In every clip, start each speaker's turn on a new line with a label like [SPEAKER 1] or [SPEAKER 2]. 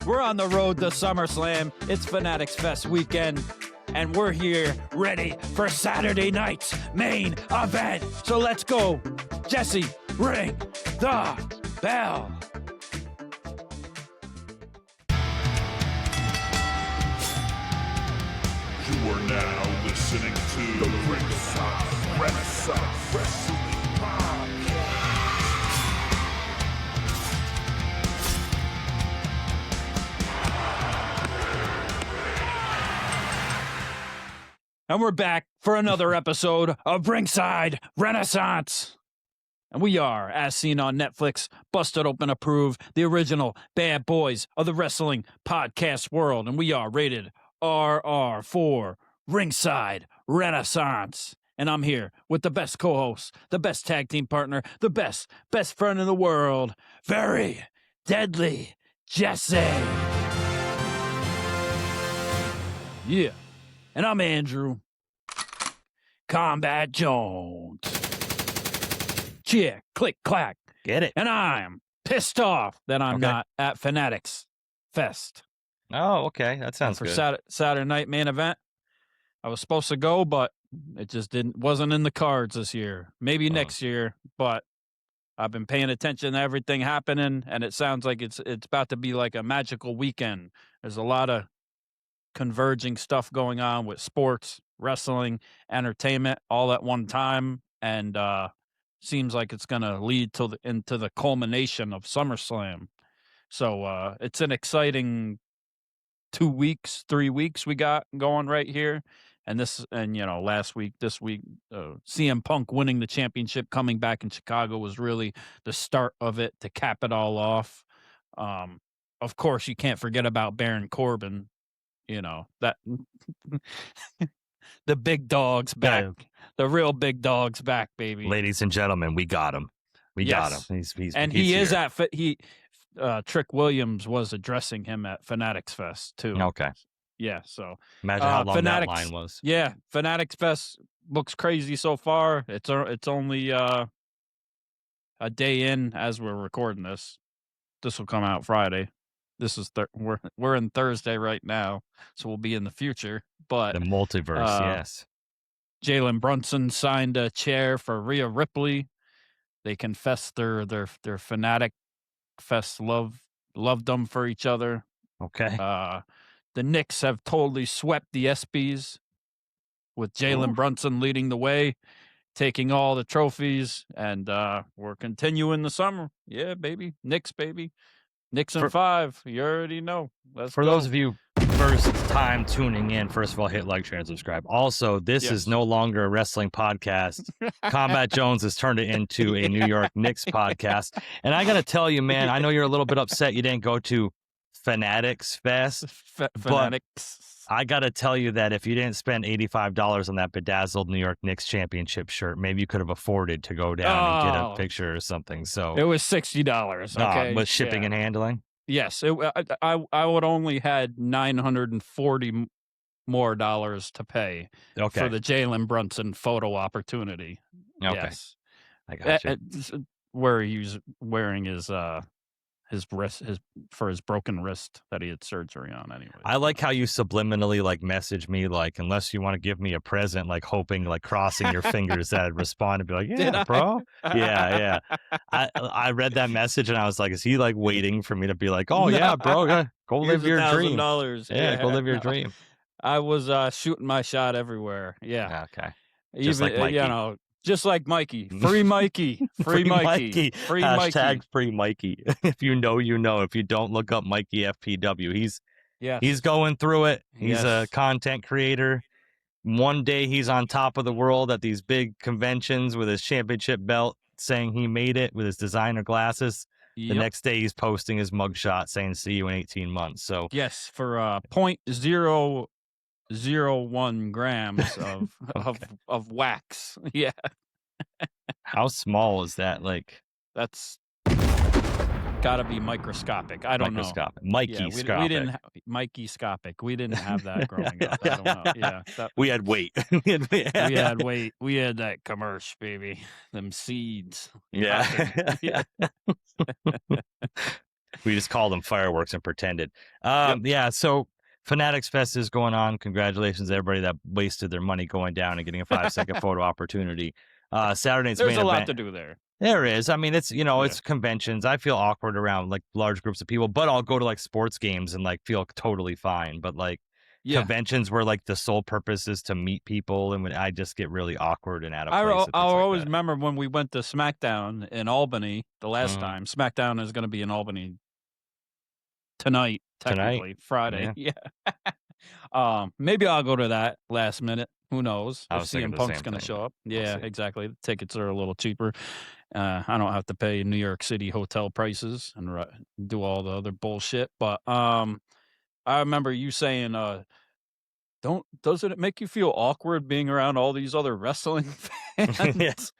[SPEAKER 1] We're on the road to SummerSlam. It's Fanatics Fest weekend, and we're here ready for Saturday night's main event. So let's go. Jesse, ring the bell.
[SPEAKER 2] You are now listening to the Ringside Renaissance Wrestling Podcast.
[SPEAKER 1] And we're back for another episode of Ringside Renaissance. And we are, as seen on Netflix, Busted Open Approved, the original bad boys of the wrestling podcast world. And we are rated RR for Ringside Renaissance. And I'm here with the best co-host, the best tag team partner, the best friend in the world, very deadly Jesse. Yeah. And I'm Andrew Kombat Jones. Cheer, click, clack.
[SPEAKER 3] Get it.
[SPEAKER 1] And I'm pissed off that I'm not at Fanatics Fest.
[SPEAKER 3] Oh, okay. That sounds
[SPEAKER 1] for
[SPEAKER 3] good.
[SPEAKER 1] Saturday night main event. I was supposed to go, but it just wasn't in the cards this year. Maybe next year, but I've been paying attention to everything happening, and it sounds like it's about to be like a magical weekend. There's a lot of converging stuff going on with sports, wrestling, entertainment, all at one time, and seems like it's going to lead into the culmination of SummerSlam. So it's an exciting 2 weeks, 3 weeks we got going right here. And this week, CM Punk winning the championship, coming back in Chicago was really the start of it to cap it all off. Of course, you can't forget about Baron Corbin. You know, that the big dog's back. Yeah. The real big dog's back, baby.
[SPEAKER 3] Ladies and gentlemen, we got him. We got him. He's
[SPEAKER 1] Trick Williams was addressing him at Fanatics Fest too.
[SPEAKER 3] Okay.
[SPEAKER 1] Yeah, so
[SPEAKER 3] imagine how long that line was.
[SPEAKER 1] Yeah, Fanatics Fest looks crazy so far. It's only a day in as we're recording this. This will come out Friday. This is we're in Thursday right now, so we'll be in the future. But
[SPEAKER 3] the multiverse, yes.
[SPEAKER 1] Jalen Brunson signed a chair for Rhea Ripley. They confessed their Fanatic Fest loved them for each other.
[SPEAKER 3] Okay.
[SPEAKER 1] The Knicks have totally swept the ESPYs with Jalen Brunson leading the way, taking all the trophies, and we're continuing the summer. Yeah, baby. Knicks, baby. Knicks in 5. You already know. Let's go.
[SPEAKER 3] Those of you first time tuning in, first of all, hit like, share, and subscribe. Also, this is no longer a wrestling podcast. Kombat Jones has turned it into a New York Knicks podcast. And I got to tell you, man, I know you're a little bit upset you didn't go to Fanatics Fest.
[SPEAKER 1] Fanatics.
[SPEAKER 3] I got to tell you that if you didn't spend $85 on that bedazzled New York Knicks championship shirt, maybe you could have afforded to go down and get a picture or something. So
[SPEAKER 1] it was $60. Okay,
[SPEAKER 3] with shipping and handling.
[SPEAKER 1] Yes, I would only had $940 more to pay for the Jalen Brunson photo opportunity.
[SPEAKER 3] Okay,
[SPEAKER 1] yes.
[SPEAKER 3] I got you.
[SPEAKER 1] Where he was wearing his wrist, for his broken wrist that he had surgery on. Anyway,
[SPEAKER 3] I like how you subliminally message me unless you want to give me a present, hoping crossing your fingers that I'd respond and be like, yeah, bro. Yeah. I read that message and I was like, is he waiting for me to be like, oh yeah, bro, go live your dream.
[SPEAKER 1] $1,000.
[SPEAKER 3] Yeah, go live your dream.
[SPEAKER 1] I was shooting my shot everywhere. Yeah.
[SPEAKER 3] Okay.
[SPEAKER 1] Just like Mikey. Just like Mikey. Free Mikey. Free Mikey. Free Mikey.
[SPEAKER 3] Hashtag free Mikey. If you know, you know. If you don't, look up Mikey FPW. He's going through it. He's a content creator. One day he's on top of the world at these big conventions with his championship belt saying he made it with his designer glasses. The next day he's posting his mugshot saying see you in 18 months. So
[SPEAKER 1] yes, for 0.001 grams of wax. Yeah.
[SPEAKER 3] How small is that?
[SPEAKER 1] That's got to be microscopic. I don't know.
[SPEAKER 3] Mikey-scopic.
[SPEAKER 1] We didn't Mikey-scopic. We didn't have that growing up. I don't know. Yeah.
[SPEAKER 3] We had weight.
[SPEAKER 1] We had weight. We had that commercial, baby. Them seeds.
[SPEAKER 3] Yeah. We just called them fireworks and pretended.
[SPEAKER 1] Yep.
[SPEAKER 3] Yeah, so Fanatics Fest is going on. Congratulations to everybody that wasted their money going down and getting a 5-second photo opportunity. Saturday night's
[SPEAKER 1] There's
[SPEAKER 3] main
[SPEAKER 1] a lot
[SPEAKER 3] event.
[SPEAKER 1] to do there.
[SPEAKER 3] There is. I mean, it's, it's conventions. I feel awkward around like large groups of people, but I'll go to like sports games and like feel totally fine. But like conventions where like the sole purpose is to meet people, and when I just get really awkward and out of place.
[SPEAKER 1] I always remember when we went to SmackDown in Albany the last time. SmackDown is going to be in Albany tonight, technically Friday. Yeah. Maybe I'll go to that last minute. Who knows? If CM Punk's going to show up. Yeah, exactly. The tickets are a little cheaper. I don't have to pay New York City hotel prices and do all the other bullshit. But I remember you saying, doesn't it make you feel awkward being around all these other wrestling fans?
[SPEAKER 3] Yes.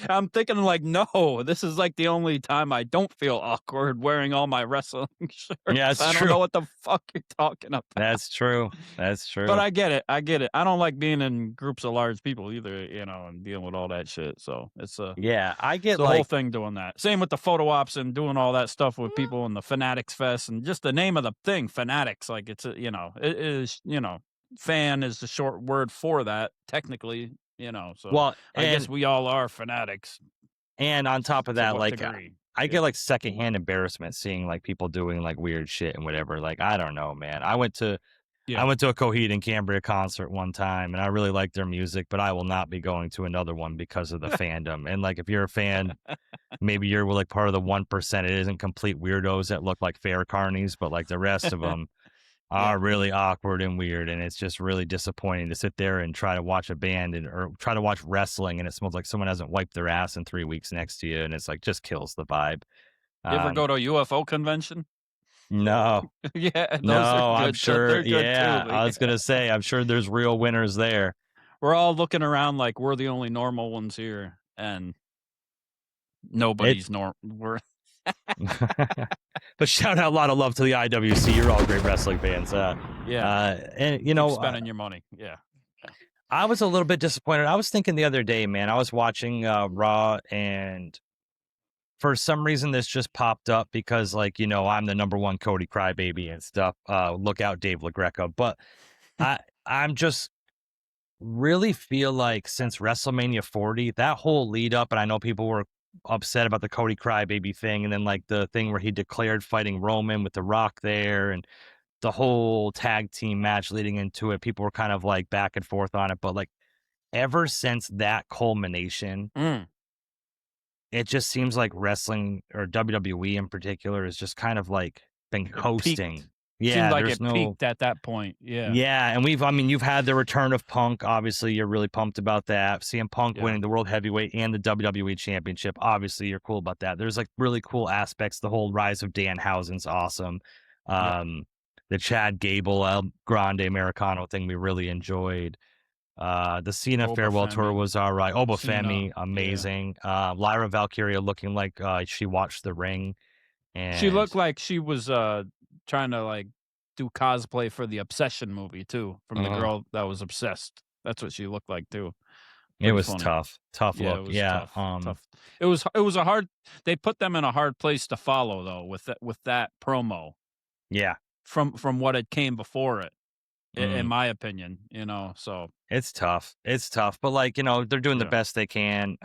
[SPEAKER 1] I'm thinking like, no, this is like the only time I don't feel awkward wearing all my wrestling shirts.
[SPEAKER 3] Yeah, it's
[SPEAKER 1] I
[SPEAKER 3] true.
[SPEAKER 1] don't know what the fuck you're talking about.
[SPEAKER 3] That's true. That's true.
[SPEAKER 1] But I get it. I don't like being in groups of large people either, and dealing with all that shit. So it's
[SPEAKER 3] I get
[SPEAKER 1] the whole thing doing that. Same with the photo ops and doing all that stuff with people in the Fanatics Fest, and just the name of the thing, Fanatics. Like it is, fan is the short word for that technically. So I guess we all are fanatics.
[SPEAKER 3] And on top of that, like
[SPEAKER 1] degree?
[SPEAKER 3] I get like secondhand embarrassment seeing like people doing like weird shit and whatever. Like, I don't know, man. I went to a Coheed and Cambria concert one time and I really liked their music, but I will not be going to another one because of the fandom. And like, if you're a fan, maybe you're like part of the 1%. It isn't complete weirdos that look like fair carnies, but like the rest of them are really awkward and weird, and it's just really disappointing to sit there and try to watch a band or try to watch wrestling and it smells like someone hasn't wiped their ass in 3 weeks next to you, and it's like just kills the vibe.
[SPEAKER 1] You ever go to a UFO convention?
[SPEAKER 3] No.
[SPEAKER 1] Yeah,
[SPEAKER 3] no,
[SPEAKER 1] are good.
[SPEAKER 3] I'm sure.
[SPEAKER 1] Yeah,
[SPEAKER 3] I was gonna say, I'm sure there's real winners there.
[SPEAKER 1] We're all looking around like we're the only normal ones here, and nobody's normal.
[SPEAKER 3] But shout out a lot of love to the IWC. You're all great wrestling fans. And
[SPEAKER 1] keep spending your money. Yeah.
[SPEAKER 3] I was a little bit disappointed. I was thinking the other day, man, I was watching Raw, and for some reason this just popped up because, like, I'm the number one Cody crybaby and stuff. Look out, Dave LaGreca. But I'm just really feel like since WrestleMania 40, that whole lead up, and I know people were upset about the Cody crybaby thing, and then like the thing where he declared fighting Roman with The Rock there, and the whole tag team match leading into it, people were kind of like back and forth on it. But like ever since that culmination, it just seems like wrestling, or WWE in particular, is just kind of like been coasting.
[SPEAKER 1] Peaked.
[SPEAKER 3] Yeah,
[SPEAKER 1] seemed like it peaked at that point.
[SPEAKER 3] Yeah, and you've had the return of Punk. Obviously, you're really pumped about that. CM Punk winning the World Heavyweight and the WWE Championship. Obviously, you're cool about that. There's like really cool aspects. The whole rise of Danhausen's awesome. The Chad Gable El Grande Americano thing we really enjoyed. The Cena farewell tour was all right. Oba Femi, amazing. Lyra Valkyria looking like she watched The Ring. And
[SPEAKER 1] she looked like she was trying to like do cosplay for the Obsession movie too, from the girl that was obsessed. That's what she looked like too.
[SPEAKER 3] Pretty it was funny. Tough look.
[SPEAKER 1] It was tough. It was a hard. They put them in a hard place to follow though with that promo.
[SPEAKER 3] Yeah.
[SPEAKER 1] From what it came before it, in my opinion, so
[SPEAKER 3] it's tough. But like, they're doing the best they can.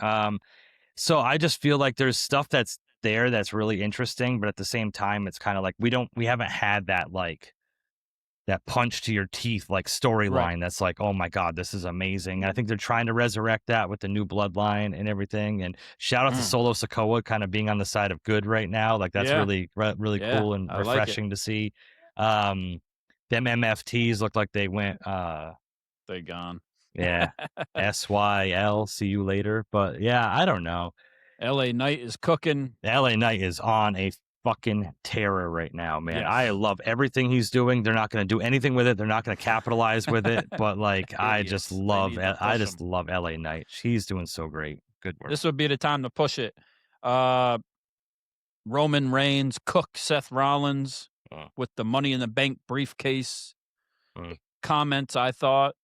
[SPEAKER 3] So I just feel like there's stuff that's there that's really interesting, but at the same time, it's kind of like we haven't had that like that punch to your teeth like storyline that's like, oh my god, this is amazing. And I think they're trying to resurrect that with the new bloodline and everything. And shout out to Solo Sikoa kind of being on the side of good right now. Like that's really cool and refreshing to see. Them MFTs look like they went
[SPEAKER 1] they gone.
[SPEAKER 3] Yeah. SYL, see you later. But yeah, I don't know.
[SPEAKER 1] LA Knight is cooking.
[SPEAKER 3] LA Knight is on a fucking terror right now, man. Yes. I love everything he's doing. They're not going to do anything with it. They're not going to capitalize with it. But like, I just love LA Knight. She's doing so great. Good work.
[SPEAKER 1] This would be the time to push it. Roman Reigns, Cook, Seth Rollins with the Money in the Bank briefcase comments. I thought,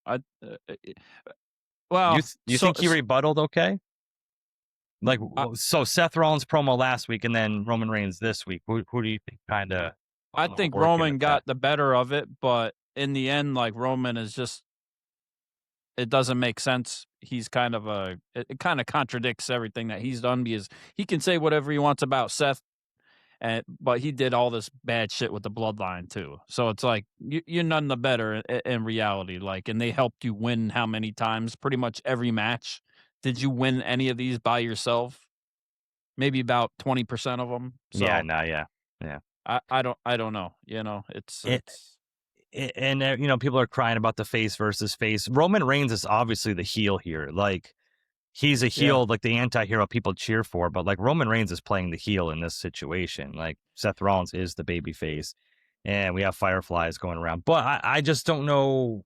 [SPEAKER 3] you think he rebutted okay? Like, so Seth Rollins promo last week and then Roman Reigns this week. Who do you think kind of?
[SPEAKER 1] I think Roman got the better of it, but in the end, like Roman is just, it doesn't make sense. He's kind of it kind of contradicts everything that he's done, because he can say whatever he wants about Seth, but he did all this bad shit with the bloodline too. So it's like you're none the better in reality. Like, and they helped you win how many times? Pretty much every match. Did you win any of these by yourself? Maybe about 20% of them. So,
[SPEAKER 3] yeah.
[SPEAKER 1] I don't know. You know,
[SPEAKER 3] and you know, people are crying about the face versus face. Roman Reigns is obviously the heel here. Like, he's a heel, like the anti-hero people cheer for, but like Roman Reigns is playing the heel in this situation. Like, Seth Rollins is the baby face, and we have fireflies going around. But I just don't know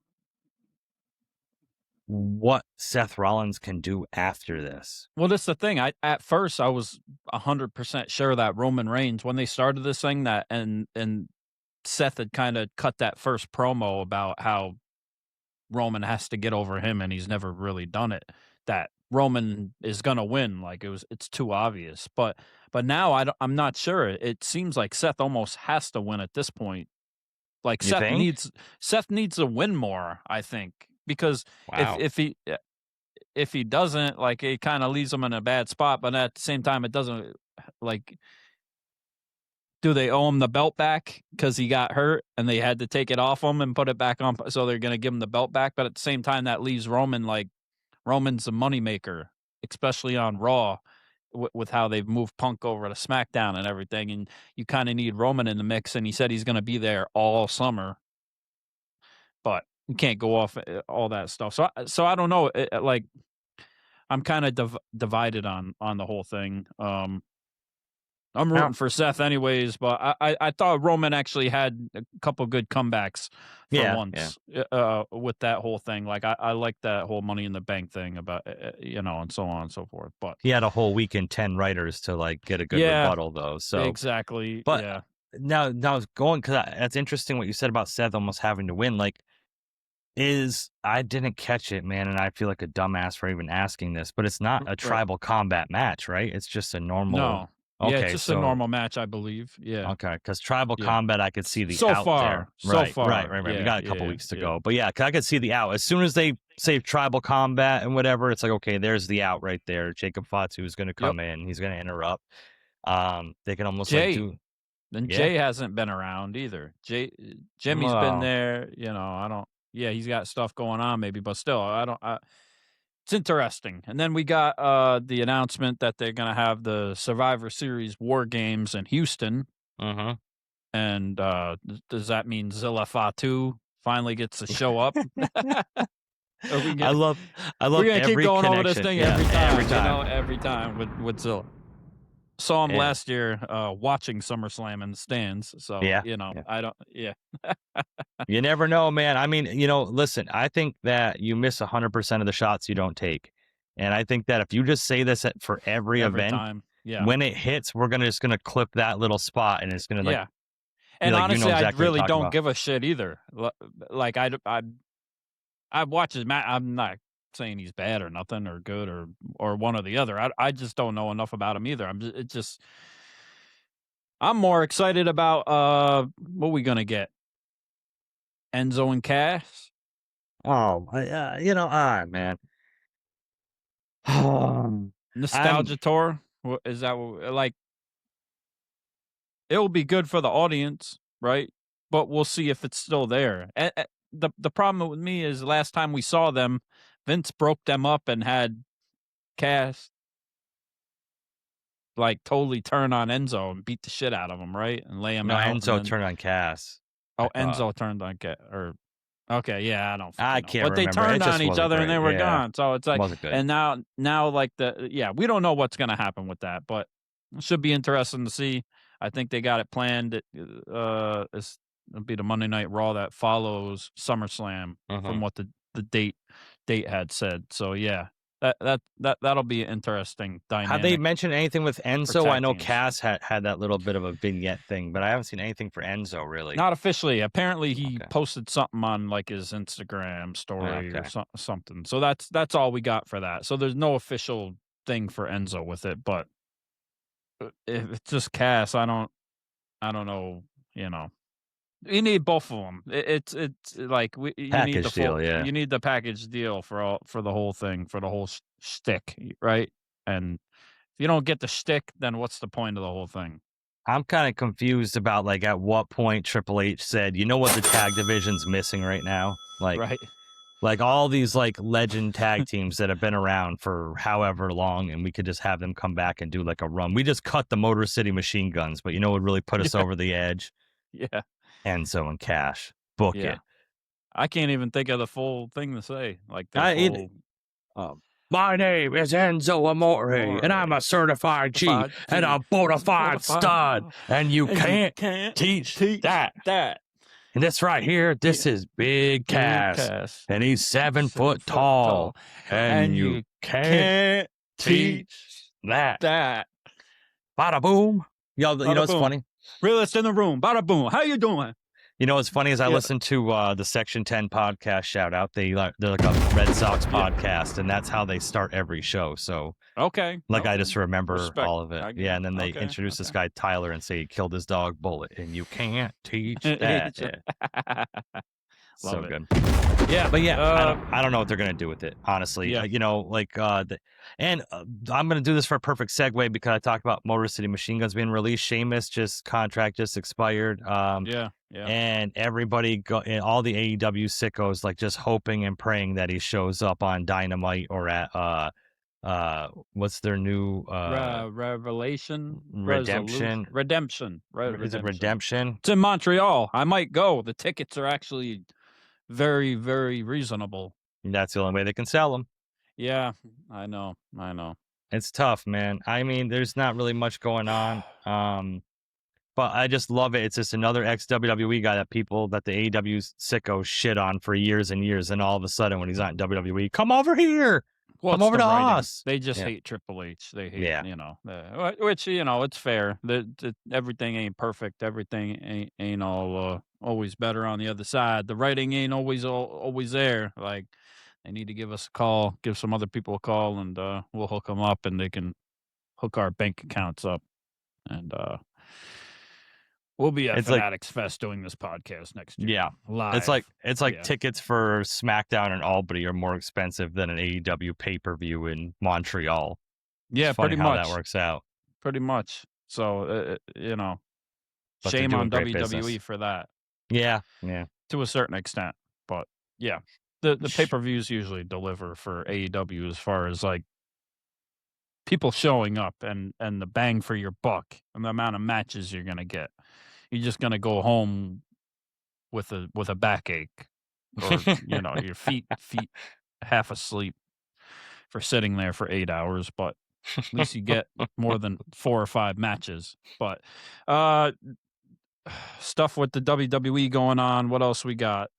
[SPEAKER 3] what Seth Rollins can do after this.
[SPEAKER 1] Well, that's the thing. At first I was 100% sure that Roman Reigns, when they started this thing, that and Seth had kind of cut that first promo about how Roman has to get over him and he's never really done it, that Roman is gonna win. Like, it's too obvious. But now I'm not sure. It seems like Seth almost has to win at this point. Like, Seth needs to win more, I think, because if he doesn't, like, it kind of leaves him in a bad spot. But at the same time, it doesn't, like, do they owe him the belt back because he got hurt and they had to take it off him and put it back on? So they're going to give him the belt back. But at the same time, that leaves Roman, like, Roman's a moneymaker, especially on Raw, with how they've moved Punk over to SmackDown and everything. And you kind of need Roman in the mix. And he said he's going to be there all summer. But you can't go off all that stuff. So I don't know. Like, I'm kind of divided on the whole thing. I'm rooting for Seth anyways, but I thought Roman actually had a couple good comebacks for once with that whole thing. Like, I like that whole Money in the Bank thing about, you know, and so on and so forth. But
[SPEAKER 3] he had a whole week and 10 writers to like get a good rebuttal though. So
[SPEAKER 1] exactly.
[SPEAKER 3] But now going, because that's interesting what you said about Seth almost having to win. Like, I didn't catch it, man, and I feel like a dumbass for even asking this, but it's not a tribal combat match, right? It's just a normal.
[SPEAKER 1] No. Okay, yeah, it's just a normal match, I believe. Yeah.
[SPEAKER 3] Okay, because tribal combat, I could see the
[SPEAKER 1] so
[SPEAKER 3] out
[SPEAKER 1] far.
[SPEAKER 3] there.
[SPEAKER 1] Right, so far.
[SPEAKER 3] Right.
[SPEAKER 1] Yeah,
[SPEAKER 3] we got a couple weeks to go. But yeah, I could see the out. As soon as they say tribal combat and whatever, it's like, okay, there's the out right there. Jacob Fatu is going to come in. He's going to interrupt. They can almost
[SPEAKER 1] Jay.
[SPEAKER 3] like do.
[SPEAKER 1] Then Jay hasn't been around either. Jimmy's been there. You know, I don't. Yeah, he's got stuff going on maybe, but still, it's interesting. And then we got the announcement that they're going to have the Survivor Series War Games in Houston.
[SPEAKER 3] Mm-hmm.
[SPEAKER 1] And does that mean Zilla Fatu finally gets to show up?
[SPEAKER 3] I love
[SPEAKER 1] we're gonna keep going over this thing every time. You know,
[SPEAKER 3] every
[SPEAKER 1] time with Zilla. Saw him last year watching SummerSlam in the stands. So, you know, I don't,
[SPEAKER 3] You never know, man. I mean, you know, listen, I think that you miss 100% of the shots you don't take. And I think that if you just say this for every event,
[SPEAKER 1] time,
[SPEAKER 3] when it hits, we're just going to clip that little spot and it's going to like,
[SPEAKER 1] and
[SPEAKER 3] like,
[SPEAKER 1] honestly,
[SPEAKER 3] you know exactly
[SPEAKER 1] I really don't give a shit either. Like, I watch his match. I'm not saying he's bad or nothing or good or one or the other. I just don't know enough about him either. I'm more excited about what we gonna get. Enzo and Cass.
[SPEAKER 3] Oh, you know, all right, man.
[SPEAKER 1] Nostalgia tour. Is that like? It will be good for the audience, right? But we'll see if it's still there. The problem with me is last time we saw them, Vince broke them up and had Cass like totally turn on Enzo and beat the shit out of him, right? And lay him out.
[SPEAKER 3] Enzo turned on Cass.
[SPEAKER 1] Oh, Enzo turned on Cass. Okay, yeah, I don't.
[SPEAKER 3] I can't
[SPEAKER 1] but they turned on each other and they were gone. So it's like, and now like we don't know what's gonna happen with that, but it should be interesting to see. I think they got it planned. It'll be the Monday Night Raw that follows SummerSlam from what the date had said. So yeah, that'll be an interesting dynamic.
[SPEAKER 3] Have they mentioned anything with Enzo? I know Cass had that little bit of a vignette thing, but I haven't seen anything for Enzo really.
[SPEAKER 1] Not officially. Apparently, he posted something on like his Instagram story or something. So that's all we got for that. So there's no official thing for Enzo with it, but if it's just Cass, I don't know. You need both of them. It's like you need the full, you need the package deal for the whole thing, for the whole shtick, right? And if you don't get the shtick, then what's the point of the whole thing?
[SPEAKER 3] I'm kind of confused about like at what point Triple H said, you know what, the tag division's missing right now, like
[SPEAKER 1] right.
[SPEAKER 3] Like all these like legend tag teams that have been around for however long, and we could just have them come back and do like a run. We just cut the Motor City Machine Guns, but you know what would really put us over the edge?
[SPEAKER 1] Yeah.
[SPEAKER 3] Enzo and Cash. Book it.
[SPEAKER 1] I can't even think of the full thing to say. Like the
[SPEAKER 3] my name is Enzo Amore, and I'm a certified G and a bona fide stud, and you can't teach that. And this right here, this is Big Cass, and he's 7 foot tall, and you can't teach that. Bada boom. Yo, you know what's funny?
[SPEAKER 1] Realist in the room. Bada boom. How you doing?
[SPEAKER 3] You know what's funny is I listened to the Section 10 podcast. Shout out, they're like a Red Sox podcast, and that's how they start every show. So
[SPEAKER 1] okay,
[SPEAKER 3] I just remember all of it. And then they introduce this guy Tyler and say he killed his dog Bullet, and you can't teach that. So good.
[SPEAKER 1] Yeah,
[SPEAKER 3] but I don't know what they're gonna do with it, honestly. You know, like and I'm gonna do this for a perfect segue because I talked about Motor City Machine Guns being released. Sheamus contract just expired. And everybody all the AEW sickos like just hoping and praying that he shows up on Dynamite or at what's their new
[SPEAKER 1] Redemption?
[SPEAKER 3] Is it Redemption?
[SPEAKER 1] It's in Montreal. I might go. The tickets are actually very, very reasonable.
[SPEAKER 3] That's the only way they can sell them.
[SPEAKER 1] Yeah, I know.
[SPEAKER 3] It's tough, man. I mean, there's not really much going on. But I just love it. It's just another ex-WWE guy that the AEW sickos shit on for years and years. And all of a sudden, when he's not in WWE, come over here. Come over to us.
[SPEAKER 1] They just hate Triple H. They hate, which, it's fair. Everything ain't perfect. Everything ain't all always better on the other side. The writing ain't always there. Like, they need to give us a call, give some other people a call, and we'll hook them up, and they can hook our bank accounts up. And we'll be at Fanatics Fest doing this podcast next year.
[SPEAKER 3] Yeah,
[SPEAKER 1] live.
[SPEAKER 3] It's like tickets for SmackDown in Albany are more expensive than an AEW pay-per-view in Montreal.
[SPEAKER 1] Yeah, pretty much.
[SPEAKER 3] How that works out.
[SPEAKER 1] Pretty much. So but shame on WWE business for that.
[SPEAKER 3] Yeah.
[SPEAKER 1] To a certain extent, but yeah, the pay-per-views usually deliver for AEW as far as like people showing up and the bang for your buck and the amount of matches you're gonna get. You're just gonna go home with a backache, or your feet half asleep for sitting there for 8 hours. But at least you get more than 4 or 5 matches. But stuff with the WWE going on. What else we got?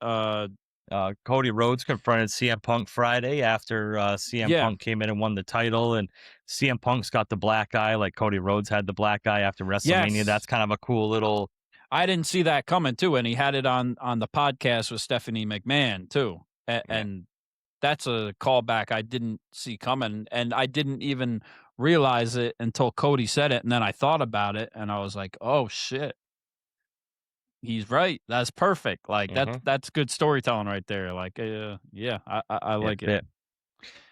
[SPEAKER 3] Cody Rhodes confronted CM Punk Friday after CM Punk came in and won the title, and CM Punk's got the black eye like Cody Rhodes had the black eye after WrestleMania.
[SPEAKER 1] Yes.
[SPEAKER 3] That's kind of a cool little.
[SPEAKER 1] I didn't see that coming too, and he had it on the podcast with Stephanie McMahon too, and that's a callback I didn't see coming, and I didn't even realize it until Cody said it, and then I thought about it, and I was like, oh shit. He's right. That's perfect. Like that's good storytelling right there. Like, I like it.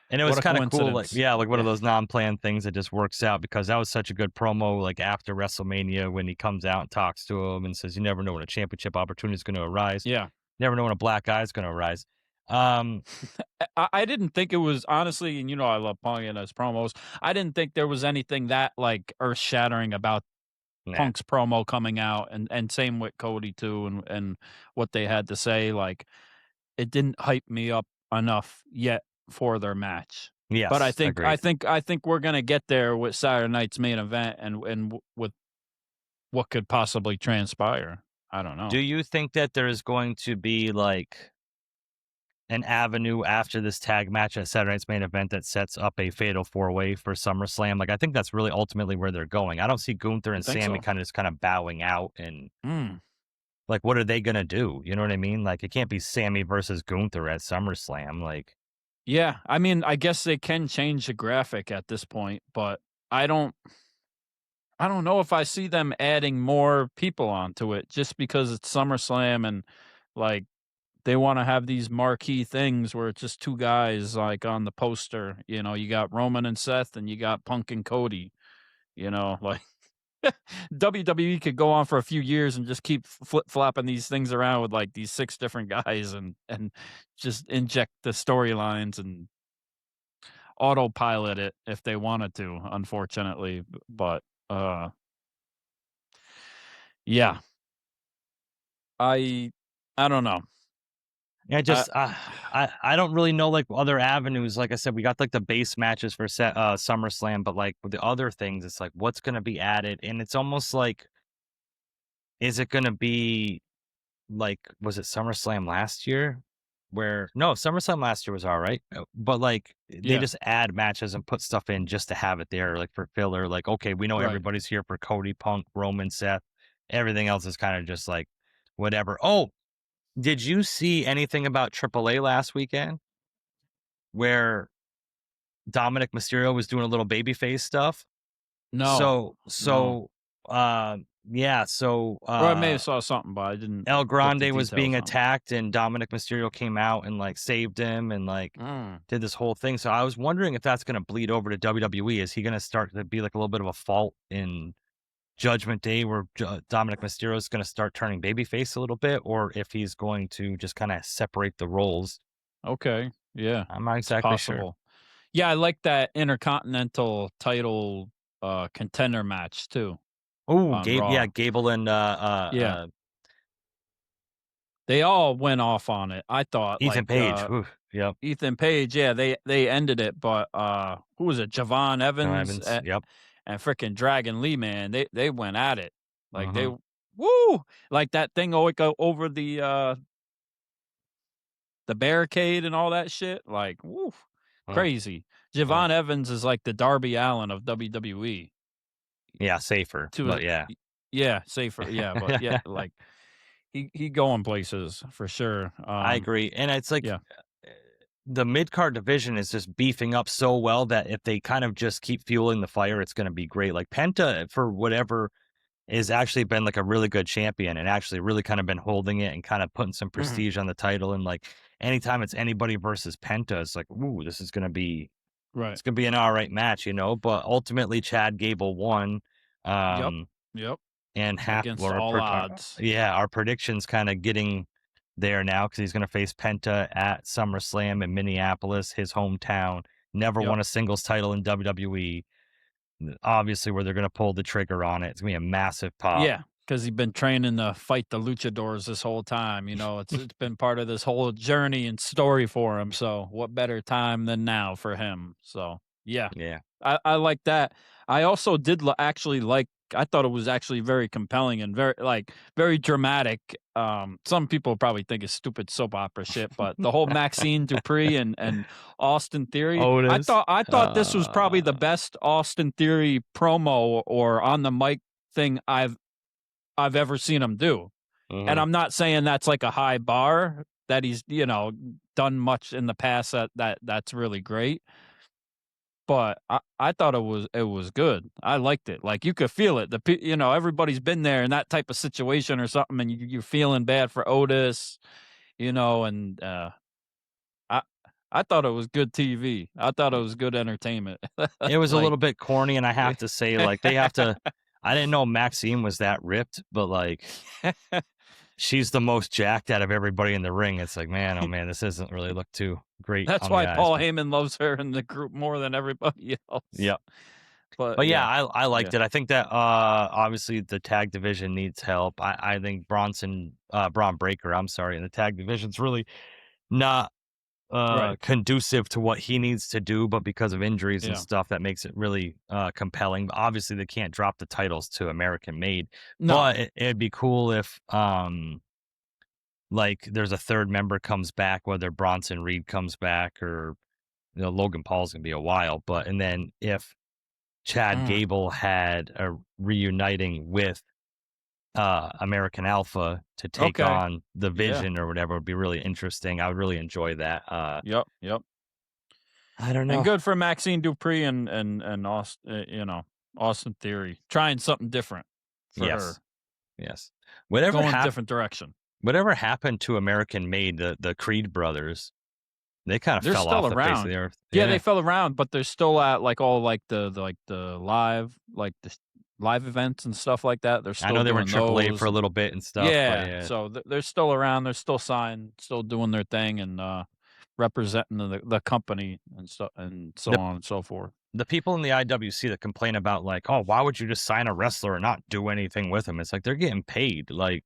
[SPEAKER 3] And it was kind of cool. Like, one of those non-planned things that just works out, because that was such a good promo. Like after WrestleMania, when he comes out and talks to him and says, "You never know when a championship opportunity is going to arise.
[SPEAKER 1] Yeah,
[SPEAKER 3] never know when a black eye is going to arise."
[SPEAKER 1] I didn't think it was, honestly, and I love Punk and his promos. I didn't think there was anything that like earth-shattering about Punk's promo coming out, and same with Cody too, and what they had to say. Like, it didn't hype me up enough yet for their match.
[SPEAKER 3] Yes,
[SPEAKER 1] but I think we're gonna get there with Saturday night's main event, and with what could possibly transpire. I don't know.
[SPEAKER 3] Do you think that there is going to be like an avenue after this tag match at Saturday night's main event that sets up a fatal 4-way for SummerSlam? Like, I think that's really ultimately where they're going. I don't see Gunther and Sami kind of bowing out and like, what are they going to do? You know what I mean? Like, it can't be Sami versus Gunther at SummerSlam. Like,
[SPEAKER 1] Yeah, I mean, I guess they can change the graphic at this point, but I don't know if I see them adding more people onto it just because it's SummerSlam and like they want to have these marquee things where it's just two guys like on the poster. You know, you got Roman and Seth, and you got Punk and Cody. You know, like WWE could go on for a few years and just keep flip flopping these things around with like these 6 different guys and just inject the storylines and autopilot it if they wanted to. Unfortunately, but yeah, I don't know.
[SPEAKER 3] Yeah, just I don't really know like other avenues. Like I said, we got like the base matches for SummerSlam, but like with the other things, it's like what's going to be added, and it's almost like, is it going to be like, was it SummerSlam last year? Where no, SummerSlam last year was all right, but like they
[SPEAKER 1] Yeah,
[SPEAKER 3] just add matches and put stuff in just to have it there, like for filler. Like okay, we know
[SPEAKER 1] right.
[SPEAKER 3] everybody's here for Cody, Punk, Roman, Seth. Everything else is kind of just like whatever. Oh, did you see anything about AAA last weekend where Dominic Mysterio was doing a little babyface stuff?
[SPEAKER 1] No,
[SPEAKER 3] So
[SPEAKER 1] no.
[SPEAKER 3] so yeah, so
[SPEAKER 1] Or I may have saw something, but I didn't
[SPEAKER 3] El
[SPEAKER 1] get the
[SPEAKER 3] Grande was being
[SPEAKER 1] details on it.
[SPEAKER 3] attacked and Dominic Mysterio came out and like saved him and like
[SPEAKER 1] Mm.
[SPEAKER 3] did this whole thing. So I was wondering if that's going to bleed over to WWE. Is he going to start to be like a little bit of a fault in Judgment Day where Dominic Mysterio is going to start turning babyface a little bit, or if he's going to just kind of separate the roles?
[SPEAKER 1] Okay, yeah,
[SPEAKER 3] I'm not
[SPEAKER 1] it's
[SPEAKER 3] exactly sure.
[SPEAKER 1] possible. Yeah, I like that Intercontinental title contender match too
[SPEAKER 3] Oh,
[SPEAKER 1] on Raw.
[SPEAKER 3] Gable and
[SPEAKER 1] Yeah, they all went off on it. I thought
[SPEAKER 3] Ethan
[SPEAKER 1] like
[SPEAKER 3] Page. Oof, yep.
[SPEAKER 1] Ethan Page, yeah, they ended it, but who was it? Javon
[SPEAKER 3] No
[SPEAKER 1] Evans
[SPEAKER 3] Evans. Yep.
[SPEAKER 1] and freaking Dragon Lee, man. They went at it. Like they
[SPEAKER 3] Hmm.
[SPEAKER 1] woo! Like that thing go over the barricade and all that shit. Like, woo, crazy. Javon Evans is like the Darby Allin of WWE.
[SPEAKER 3] Yeah, safer, but yeah.
[SPEAKER 1] Yeah, safer. Yeah, but yeah, like he going places for sure.
[SPEAKER 3] I agree. And it's like
[SPEAKER 1] Yeah,
[SPEAKER 3] the mid card division is just beefing up so well that if they kind of just keep fueling the fire, it's going to be great. Like Penta, for whatever, has actually been like a really good champion and actually really kind of been holding it and kind of putting some prestige on the title. And like anytime it's anybody versus Penta, it's like, ooh, this is going to be,
[SPEAKER 1] right.
[SPEAKER 3] it's going to be an all right match, you know. But ultimately, Chad Gable won.
[SPEAKER 1] Yep,
[SPEAKER 3] Um,
[SPEAKER 1] yep.
[SPEAKER 3] and
[SPEAKER 1] Against all odds.
[SPEAKER 3] our predictions kind of getting there now because he's going to face Penta at SummerSlam in Minneapolis, his hometown. Never
[SPEAKER 1] Yep.
[SPEAKER 3] won a singles title in WWE. Obviously, where they're going to pull the trigger on it, it's going to be a massive pop.
[SPEAKER 1] Yeah, because he's been training to fight the luchadors this whole time. You know, it's been part of this whole journey and story for him. So what better time than now for him? So yeah,
[SPEAKER 3] Yeah.
[SPEAKER 1] I like that. I also did actually like. I thought it was actually very compelling and very dramatic. Some people probably think it's stupid soap opera shit, but the whole Maxine Dupree and Austin Theory.
[SPEAKER 3] Otis.
[SPEAKER 1] I thought this was probably the best Austin Theory promo or on the mic thing I've ever seen him do. And I'm not saying that's like a high bar that he's, done much in the past that's really great. But I thought it was good. I liked it. Like you could feel it. Everybody's been there in that type of situation or something, and you're feeling bad for Otis, and I I thought it was good TV. I thought it was good entertainment.
[SPEAKER 3] It was a
[SPEAKER 1] Like,
[SPEAKER 3] little bit corny, and I have to say, like, they have to. I didn't know Maxine was that ripped, but like, she's the most jacked out of everybody in the ring. It's like, man, oh man, this doesn't really look too great.
[SPEAKER 1] that's
[SPEAKER 3] on
[SPEAKER 1] why
[SPEAKER 3] the eyes,
[SPEAKER 1] Paul
[SPEAKER 3] but-
[SPEAKER 1] Heyman loves her in the group more than everybody else.
[SPEAKER 3] Yep.
[SPEAKER 1] But
[SPEAKER 3] yeah,
[SPEAKER 1] yeah,
[SPEAKER 3] I liked it. I think that obviously the tag division needs help. I think Braun Breaker, I'm sorry, in the tag division's really not
[SPEAKER 1] right.
[SPEAKER 3] conducive to what he needs to do, but because of injuries and
[SPEAKER 1] Yeah.
[SPEAKER 3] stuff, that makes it really compelling. Obviously, they can't drop the titles to American Made,
[SPEAKER 1] No.
[SPEAKER 3] but it'd be cool if like there's a third member comes back, whether Bronson Reed comes back or Logan Paul's gonna be a while, but and then if Chad Gable had a reuniting with American Alpha to take on the Vision or whatever would be really interesting. I would really enjoy that.
[SPEAKER 1] Yep.
[SPEAKER 3] I don't know.
[SPEAKER 1] And good for Maxine Dupree and Austin, Austin Theory trying something different for her.
[SPEAKER 3] Yes. Whatever
[SPEAKER 1] going a different direction.
[SPEAKER 3] Whatever happened to American Made, the Creed brothers? They kind of fell off the face of the earth.
[SPEAKER 1] Yeah, they fell around, but they're still at like all like the live events and stuff like that. They're still
[SPEAKER 3] I know they were in AAA
[SPEAKER 1] those.
[SPEAKER 3] for a little bit and stuff.
[SPEAKER 1] Yeah, so they're still around. They're still signed, still doing their thing and representing the company and so on and so forth.
[SPEAKER 3] The people in the IWC that complain about like, oh, why would you just sign a wrestler and not do anything with him? It's like they're getting paid. Like,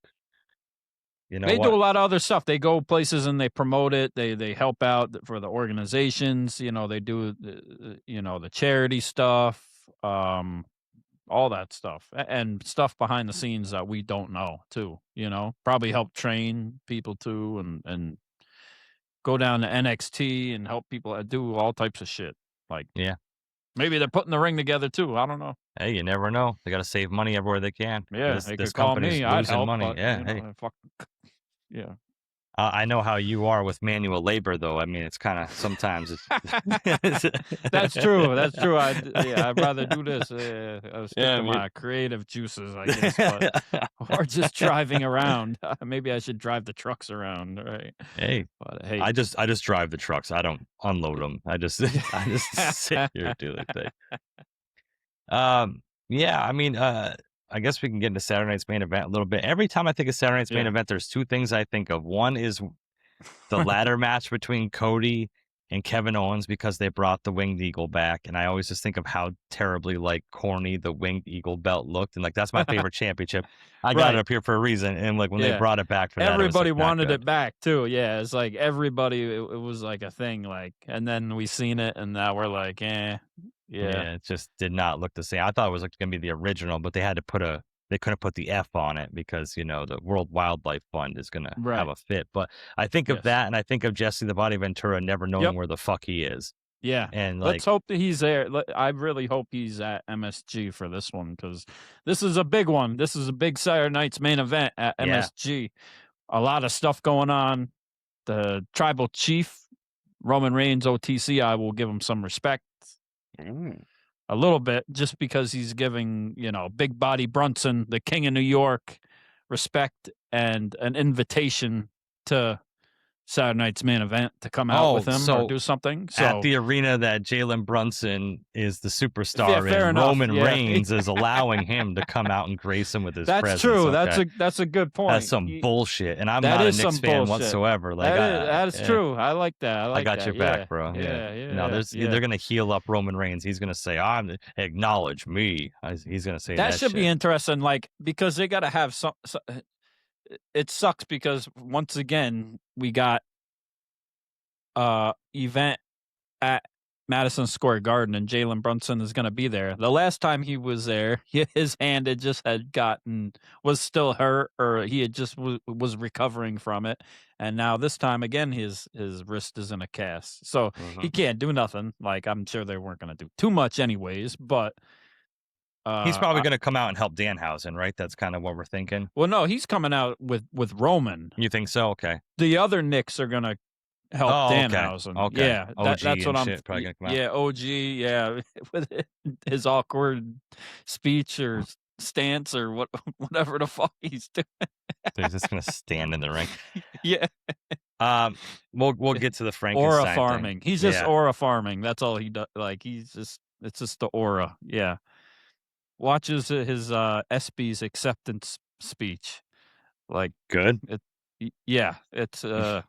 [SPEAKER 1] they do a lot of other stuff. They go places and they promote it. They help out for the organizations. They do the charity stuff, all that stuff, and stuff behind the scenes that we don't know too. Probably help train people too, and go down to NXT and help people do all types of shit. Like, maybe they're putting the ring together too. I don't know.
[SPEAKER 3] Hey, you never know. They got to save money everywhere they can.
[SPEAKER 1] Yeah, they could call me. I'd help.
[SPEAKER 3] Money.
[SPEAKER 1] But,
[SPEAKER 3] hey.
[SPEAKER 1] Yeah.
[SPEAKER 3] I know how you are with manual labor, though. I mean, it's kind of sometimes.
[SPEAKER 1] That's true. That's true. I'd rather do this. I was thinking my creative juices, I guess, or just driving around. Maybe I should drive the trucks around, right?
[SPEAKER 3] Hey, I just drive the trucks. I don't unload them. I just sit here and do the thing. Yeah, I mean, I guess we can get into Saturday night's main event a little bit. Every time I think of Saturday night's main event, there's two things I think of. One is the ladder match between Cody and Kevin Owens because they brought the Winged Eagle back. And I always just think of how terribly like corny the Winged Eagle belt looked. And like, that's my favorite championship. I got it up here for a reason. And like when they brought it back for that,
[SPEAKER 1] everybody wanted it back too. Yeah. It's like everybody, it was like a thing. Like, and then we seen it and now we're like, Yeah,
[SPEAKER 3] it just did not look the same. I thought it was going to be the original, but they had to they couldn't put the F on it because, the World Wildlife Fund is going to have a fit. But I think of that and I think of Jesse the Body Ventura never knowing where the fuck he is.
[SPEAKER 1] Yeah.
[SPEAKER 3] And
[SPEAKER 1] let's hope that he's there. I really hope he's at MSG for this one because this is a big one. This is a big Saturday night's main event at MSG. A lot of stuff going on. The tribal chief, Roman Reigns, OTC, I will give him some respect. A little bit, just because he's giving, Big Body Brunson, the King of New York, respect and an invitation to Saturday night's main event to come out with him or do something. So
[SPEAKER 3] at the arena that Jalen Brunson is the superstar and Roman Reigns is allowing him to come out and grace him with his presence.
[SPEAKER 1] That's true. Okay? That's a good point.
[SPEAKER 3] That's some bullshit. And I'm not a Knicks fan whatsoever. Like
[SPEAKER 1] that is true. I like that.
[SPEAKER 3] I got your back, bro. They're gonna heal up Roman Reigns. He's gonna say, acknowledge me. He's gonna say that
[SPEAKER 1] should be interesting, like, because they gotta have some it sucks because once again we got event at Madison Square Garden and Jalen Brunson is going to be there. The last time he was there, his hand was still hurt, or he had just was recovering from it, and now this time again his wrist is in a cast, so he can't do nothing. Like, I'm sure they weren't going to do too much anyways, but
[SPEAKER 3] he's probably going to come out and help Danhausen, right? That's kind of what we're thinking.
[SPEAKER 1] Well, no, he's coming out with Roman.
[SPEAKER 3] You think so? Okay.
[SPEAKER 1] The other Knicks are going to help Danhausen.
[SPEAKER 3] Okay.
[SPEAKER 1] Yeah, that's what I'm.
[SPEAKER 3] Probably gonna come out.
[SPEAKER 1] Yeah, OG. Yeah, with his awkward speech or stance or whatever the fuck he's doing.
[SPEAKER 3] They're just going to stand in the ring.
[SPEAKER 1] Yeah.
[SPEAKER 3] We'll get to the Frankenstein
[SPEAKER 1] aura farming.
[SPEAKER 3] Thing.
[SPEAKER 1] He's just aura farming. That's all he does. Like, it's just the aura. Yeah. Watches his SB's acceptance speech. Like,
[SPEAKER 3] good.
[SPEAKER 1] It's a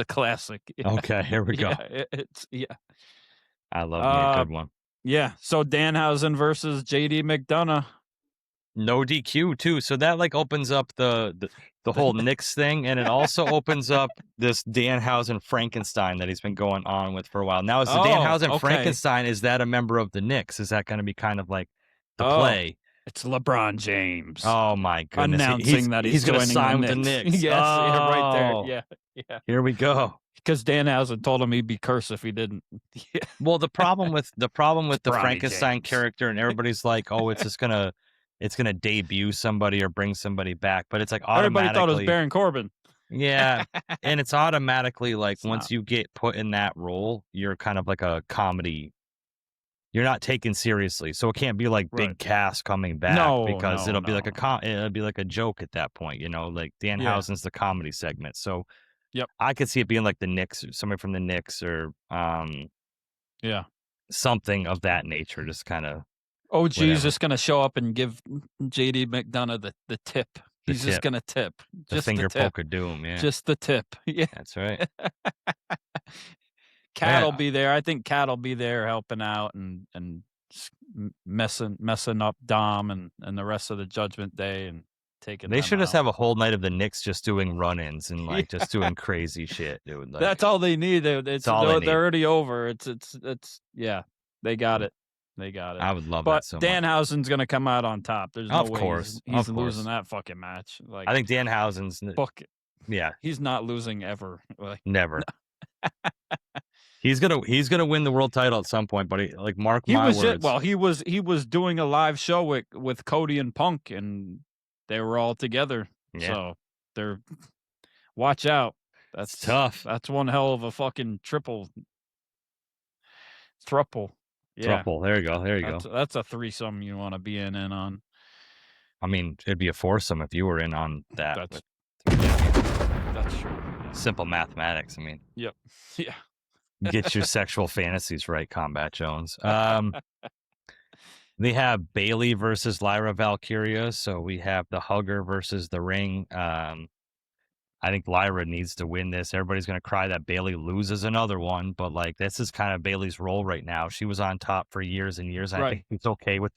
[SPEAKER 1] classic. Yeah.
[SPEAKER 3] Okay, here we go.
[SPEAKER 1] I
[SPEAKER 3] love me a good one.
[SPEAKER 1] Yeah. So Danhausen versus JD McDonagh.
[SPEAKER 3] No DQ too. So that like opens up the whole Knicks thing, and it also opens up this Danhausen Frankenstein that he's been going on with for a while. Now, is the Danhausen Frankenstein, is that a member of the Knicks? Is that going to be kind of like the play?
[SPEAKER 1] It's LeBron James.
[SPEAKER 3] Oh my goodness!
[SPEAKER 1] Announcing that he's going to sign with the Knicks.
[SPEAKER 3] Yes,
[SPEAKER 1] right there. Yeah.
[SPEAKER 3] Here we go.
[SPEAKER 1] Because Danhausen told him he'd be cursed if he didn't. Yeah.
[SPEAKER 3] Well, the problem with the Frankenstein character, and everybody's like, oh, it's gonna debut somebody or bring somebody back, but it's like automatically.
[SPEAKER 1] Everybody thought it was Baron Corbin.
[SPEAKER 3] Yeah, and it's automatically like once you get put in that role, you're kind of like a comedy. You're not taken seriously, so it can't be like big cast coming back because it'll be like it'll be like a joke at that point, like Danhausen's the comedy segment. So I could see it being like the Knicks, or somebody from the Knicks, or something of that nature, just kind of.
[SPEAKER 1] OG's just gonna show up and give JD McDonagh the tip. He's just gonna tip.
[SPEAKER 3] The finger poke of doom, yeah.
[SPEAKER 1] Just the tip. Yeah.
[SPEAKER 3] That's right.
[SPEAKER 1] Cat will be there. I think Cat will be there helping out and messing up Dom and the rest of the Judgment Day and taking.
[SPEAKER 3] They should just have a whole night of the Knicks just doing run-ins and like just doing crazy shit, dude. Like,
[SPEAKER 1] that's all they need. They're already over. It's they got it. They got it.
[SPEAKER 3] I would love that so much.
[SPEAKER 1] But Danhausen's going to come out on top. There's no way he's losing that fucking match. Like,
[SPEAKER 3] I think Danhausen's. Yeah,
[SPEAKER 1] he's not losing ever. Like,
[SPEAKER 3] never. He's gonna win the world title at some point, but mark my words.
[SPEAKER 1] He was doing a live show with Cody and Punk, and they were all together. Yeah. So watch out. That's
[SPEAKER 3] tough.
[SPEAKER 1] That's one hell of a fucking thruple. Yeah.
[SPEAKER 3] Thruple. There you go.
[SPEAKER 1] That's a threesome you want to be in on.
[SPEAKER 3] I mean, it'd be a foursome if you were in on that.
[SPEAKER 1] That's true.
[SPEAKER 3] Simple mathematics. I mean.
[SPEAKER 1] Yep. Yeah.
[SPEAKER 3] Get your sexual fantasies right, Combat Jones. They have Bayley versus Lyra Valkyria. So we have the Hugger versus the Ring. I think Lyra needs to win this. Everybody's going to cry that Bayley loses another one, but this is kind of Bayley's role right now. She was on top for years and years. I think it's okay with.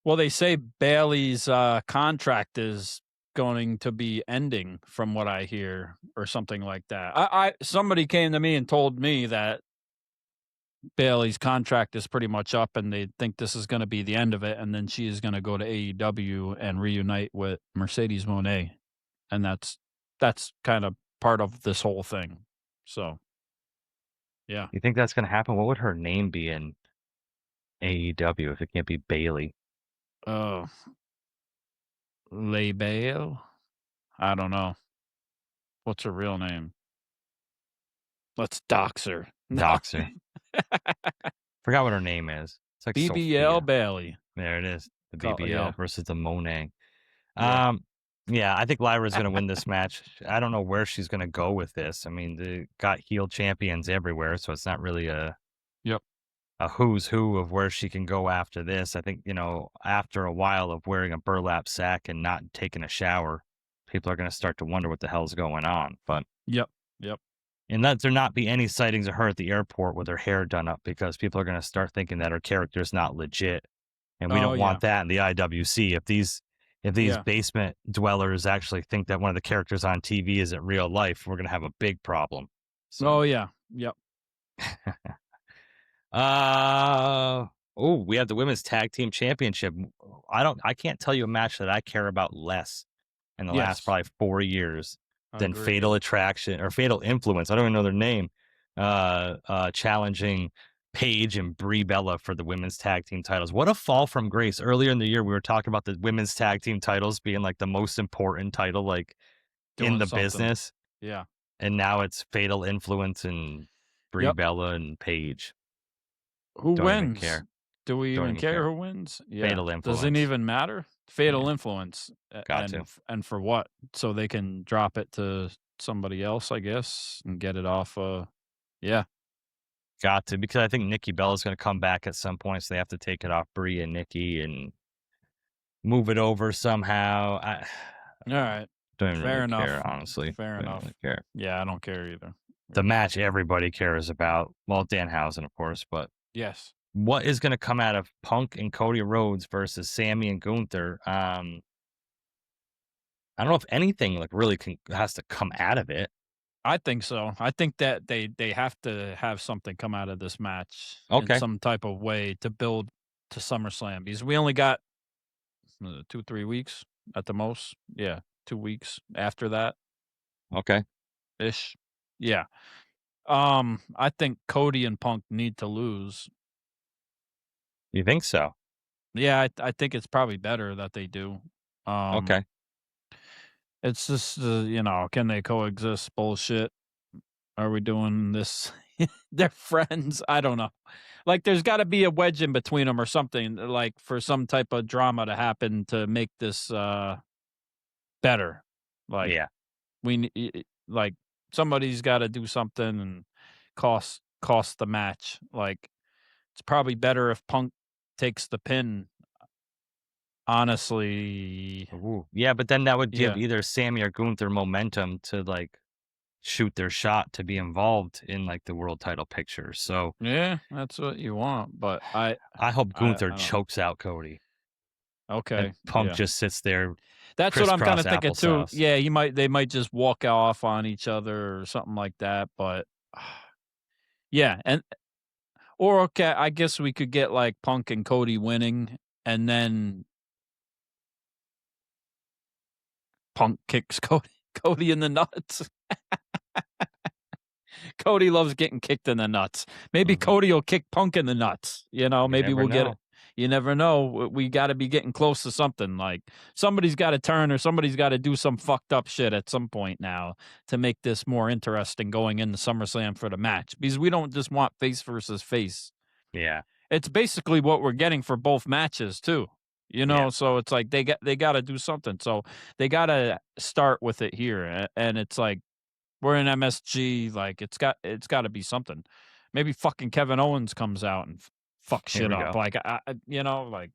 [SPEAKER 1] Well, they say Bayley's contract is going to be ending, from what I hear, or something like that. Somebody came to me and told me that Bayley's contract is pretty much up, and they think this is going to be the end of it, and then she is going to go to AEW and reunite with Mercedes Moné. And that's kind of part of this whole thing. So, yeah.
[SPEAKER 3] You think that's going to happen? What would her name be in AEW if it can't be Bayley?
[SPEAKER 1] Oh, Bale? I don't know. What's her real name? Let's dox her.
[SPEAKER 3] Dox her. Forgot what her name is. It's like
[SPEAKER 1] BBL
[SPEAKER 3] Sophia.
[SPEAKER 1] Bayley.
[SPEAKER 3] There it is. The BBL versus the Monet. Yeah, I think Lyra's going to win this match. I don't know where she's going to go with this. I mean, they got heel champions everywhere, so it's not really a who's who of where she can go after this. I think, after a while of wearing a burlap sack and not taking a shower, people are going to start to wonder what the hell's going on. But
[SPEAKER 1] Yep.
[SPEAKER 3] And let there not be any sightings of her at the airport with her hair done up, because people are going to start thinking that her character is not legit. And we don't want that in the IWC. If these basement dwellers actually think that one of the characters on TV isn't real life, we're going to have a big problem. So.
[SPEAKER 1] Oh, yeah. Yep.
[SPEAKER 3] We have the Women's Tag Team Championship. I can't tell you a match that I care about less in the last probably 4 years than Fatal Attraction or Fatal Influence. I don't even know their name. Challenging Paige and Brie Bella for the women's tag team titles. What a fall from grace. Earlier in the year, we were talking about the women's tag team titles being the most important title, in the business.
[SPEAKER 1] Yeah.
[SPEAKER 3] And now it's Fatal Influence and Brie Bella and Paige.
[SPEAKER 1] Who wins? Care. Do we even care who wins? Yeah.
[SPEAKER 3] Fatal Influence.
[SPEAKER 1] Does it even matter? Fatal Influence.
[SPEAKER 3] Got to.
[SPEAKER 1] And for what? So they can drop it to somebody else, I guess, and get it off.
[SPEAKER 3] Got to, because I think Nikki Bella's going to come back at some point, so they have to take it off Brie and Nikki and move it over somehow.
[SPEAKER 1] All right.
[SPEAKER 3] Don't even really care, honestly.
[SPEAKER 1] Fair enough.
[SPEAKER 3] Really care.
[SPEAKER 1] Yeah, I don't care either.
[SPEAKER 3] The match everybody cares about. Well, Danhausen, of course, but
[SPEAKER 1] yes.
[SPEAKER 3] What is going to come out of Punk and Cody Rhodes versus Sami and Gunther? I don't know if anything really has to come out of it.
[SPEAKER 1] I think so. I think that they have to have something come out of this match in some type of way to build to SummerSlam, because we only got 2-3 weeks at the most. Yeah, 2 weeks after that.
[SPEAKER 3] Okay.
[SPEAKER 1] Ish. Yeah. I think Cody and Punk need to lose.
[SPEAKER 3] You think so?
[SPEAKER 1] Yeah, I think it's probably better that they do.
[SPEAKER 3] Okay.
[SPEAKER 1] It's just, can they coexist bullshit? Are we doing this? They're friends. I don't know. Like, there's got to be a wedge in between them or something, like for some type of drama to happen to make this better. Like,
[SPEAKER 3] Yeah.
[SPEAKER 1] like somebody's got to do something and cost the match. Like, it's probably better if Punk takes the pin. Honestly,
[SPEAKER 3] Ooh. Yeah, but then that would give either Sami or Gunther momentum to like shoot their shot to be involved in like the world title picture. So
[SPEAKER 1] yeah, that's what you want. But I
[SPEAKER 3] hope Gunther
[SPEAKER 1] don't know.
[SPEAKER 3] chokes out Cody.
[SPEAKER 1] Okay,
[SPEAKER 3] And Punk
[SPEAKER 1] yeah.
[SPEAKER 3] just sits there.
[SPEAKER 1] That's what I'm kind of thinking too.
[SPEAKER 3] applesauce.
[SPEAKER 1] Yeah, they might just walk off on each other or something like that. But yeah, or okay, I guess we could get like Punk and Cody winning, and then Punk kicks Cody in the nuts. Cody loves getting kicked in the nuts. Maybe Cody will kick Punk in the nuts. Maybe we'll get it. You never know. We got to be getting close to something. Like, somebody's got to turn or somebody's got to do some fucked up shit at some point now to make this more interesting going into SummerSlam for the match. Because we don't just want face versus face.
[SPEAKER 3] Yeah.
[SPEAKER 1] It's basically what we're getting for both matches too. So it's like they got to do something. So they got to start with it here, and it's like we're in MSG. Like, it's got to be something. Maybe fucking Kevin Owens comes out and fuck shit up.
[SPEAKER 3] Go.
[SPEAKER 1] Like, like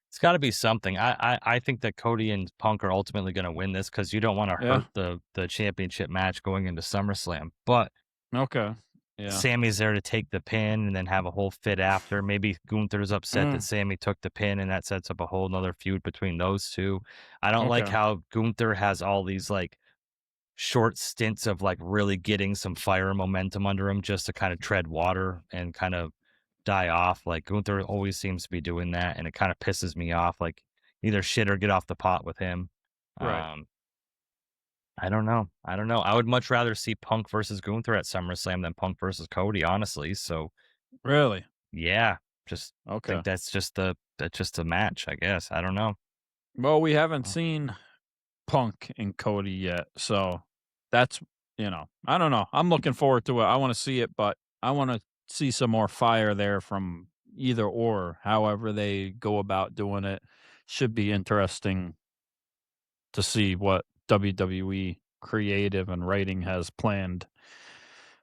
[SPEAKER 3] it's got to be something. I think that Cody and Punk are ultimately going to win this because you don't want to hurt the championship match going into SummerSlam. But
[SPEAKER 1] okay. Yeah.
[SPEAKER 3] Sami's there to take the pin and then have a whole fit after. Maybe Gunther's upset that Sami took the pin, and that sets up a whole nother feud between those two. I don't like how Gunther has all these like short stints of like really getting some fire and momentum under him just to kind of tread water and kind of die off. Like, Gunther always seems to be doing that, and it kind of pisses me off. Like, either shit or get off the pot with him.
[SPEAKER 1] Right.
[SPEAKER 3] I don't know. I would much rather see Punk versus Gunther at SummerSlam than Punk versus Cody, honestly. So
[SPEAKER 1] really,
[SPEAKER 3] yeah, just think that's just the match, I guess. I don't know.
[SPEAKER 1] Well, we haven't seen Punk and Cody yet, so that's I don't know. I'm looking forward to it. I want to see it, but I want to see some more fire there from either or. However they go about doing it, should be interesting to see what WWE creative and writing has planned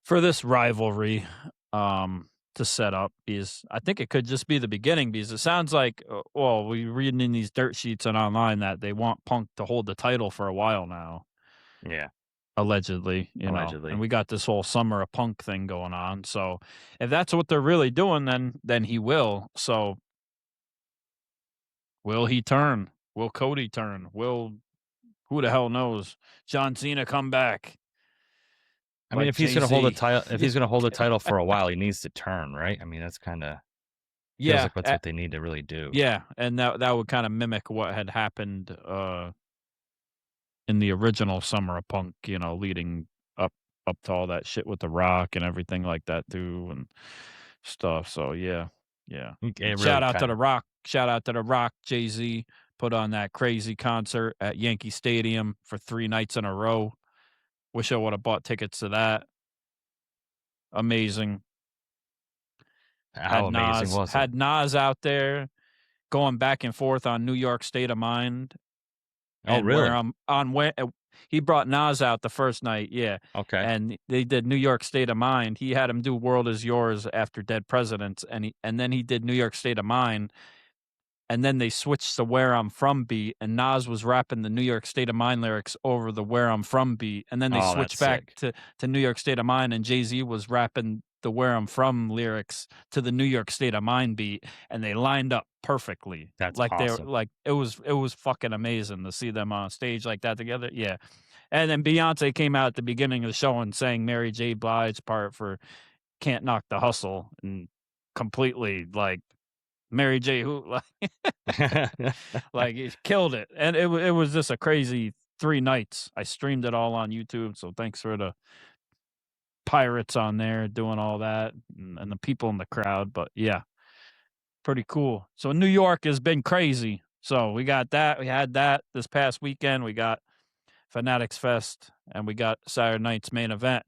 [SPEAKER 1] for this rivalry to set up. Because I think it could just be the beginning, because it sounds like, we reading in these dirt sheets and online that they want Punk to hold the title for a while now.
[SPEAKER 3] Yeah.
[SPEAKER 1] Allegedly, and we got this whole Summer of Punk thing going on. So if that's what they're really doing, then he will. So will he turn? Will Cody turn? Will, who the hell knows? John Cena come back?
[SPEAKER 3] I mean, if he's going to hold the title for a while, he needs to turn, right? I mean, that's kind of feels like that's what they need to really do.
[SPEAKER 1] Yeah, and that would kind of mimic what had happened in the original Summer of Punk, leading up to all that shit with The Rock and everything like that too, and stuff. So yeah. Shout out to The Rock. Shout out to The Rock. Jay-Z put on that crazy concert at Yankee Stadium for 3 nights in a row. Wish I would have bought tickets to that. Amazing.
[SPEAKER 3] How amazing was it?
[SPEAKER 1] Had Nas out there going back and forth on New York State of Mind.
[SPEAKER 3] Oh, really?
[SPEAKER 1] He brought Nas out the first night, yeah.
[SPEAKER 3] Okay.
[SPEAKER 1] And they did New York State of Mind. He had him do World Is Yours after Dead Presidents, and then he did New York State of Mind. And then they switched to Where I'm From beat, and Nas was rapping the New York State of Mind lyrics over the Where I'm From beat. And then they switched back to New York State of Mind, and Jay-Z was rapping the Where I'm From lyrics to the New York State of Mind beat, and they lined up perfectly.
[SPEAKER 3] That's
[SPEAKER 1] like
[SPEAKER 3] awesome.
[SPEAKER 1] They were like, it was fucking amazing to see them on stage like that together. Yeah. And then Beyonce came out at the beginning of the show and sang Mary J. Blige part for Can't Knock the Hustle, and completely like Mary J. Who like he killed it. And it was just a crazy 3 nights. I streamed it all on YouTube, so thanks for the pirates on there doing all that and the people in the crowd. But yeah, pretty cool. So New York has been crazy. So we got that. We had that this past weekend. We got Fanatics Fest, and we got Saturday night's main event.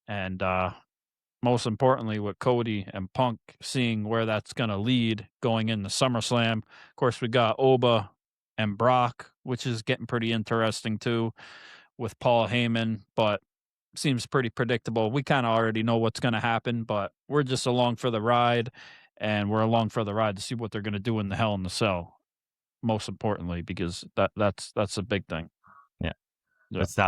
[SPEAKER 1] And most importantly, with Cody and Punk, seeing where that's going to lead going into SummerSlam. Of course, we got Oba and Brock, which is getting pretty interesting too, with Paul Heyman, but seems pretty predictable. We kind of already know what's going to happen, but we're just along for the ride, and we're along for the ride to see what they're going to do in the Hell in the Cell. Most importantly, because that's a big thing.
[SPEAKER 3] Yeah.
[SPEAKER 1] Yeah.
[SPEAKER 3] It's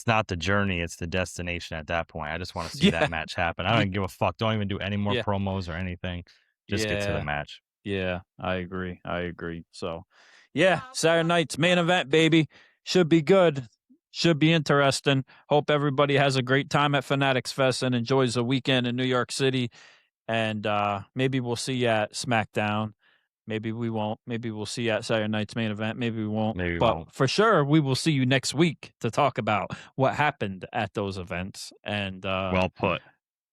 [SPEAKER 3] not the journey, it's the destination at that point. I just want to see that match happen. I don't give a fuck. Don't even do any more promos or anything. Just get to the match.
[SPEAKER 1] Yeah, I agree. So, yeah, Saturday night's main event, baby. Should be good. Should be interesting. Hope everybody has a great time at Fanatics Fest and enjoys the weekend in New York City. And maybe we'll see you at SmackDown. Maybe we won't. Maybe we'll see you at Saturday night's main event. Maybe we won't. But for sure, we will see you next week to talk about what happened at those events and
[SPEAKER 3] well put.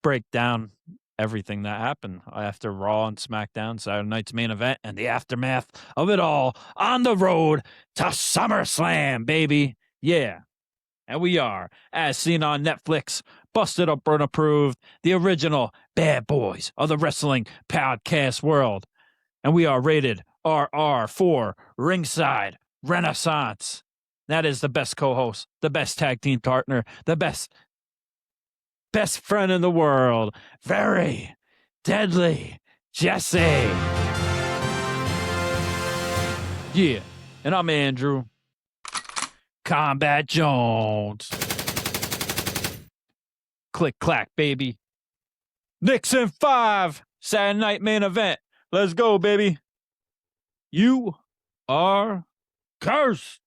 [SPEAKER 1] Break down everything that happened after Raw and SmackDown, Saturday night's main event, and the aftermath of it all on the road to SummerSlam, baby. Yeah. And we are, as seen on Netflix, busted up and approved, the original bad boys of the wrestling podcast world. And we are rated RR for Ringside Renaissance. That is the best co-host, the best tag team partner, the best friend in the world. Very deadly Jesse. Yeah, and I'm Andrew. Kombat Jones. Click, clack, baby. Knicks in 5. Saturday night main event. Let's go, baby. You are cursed.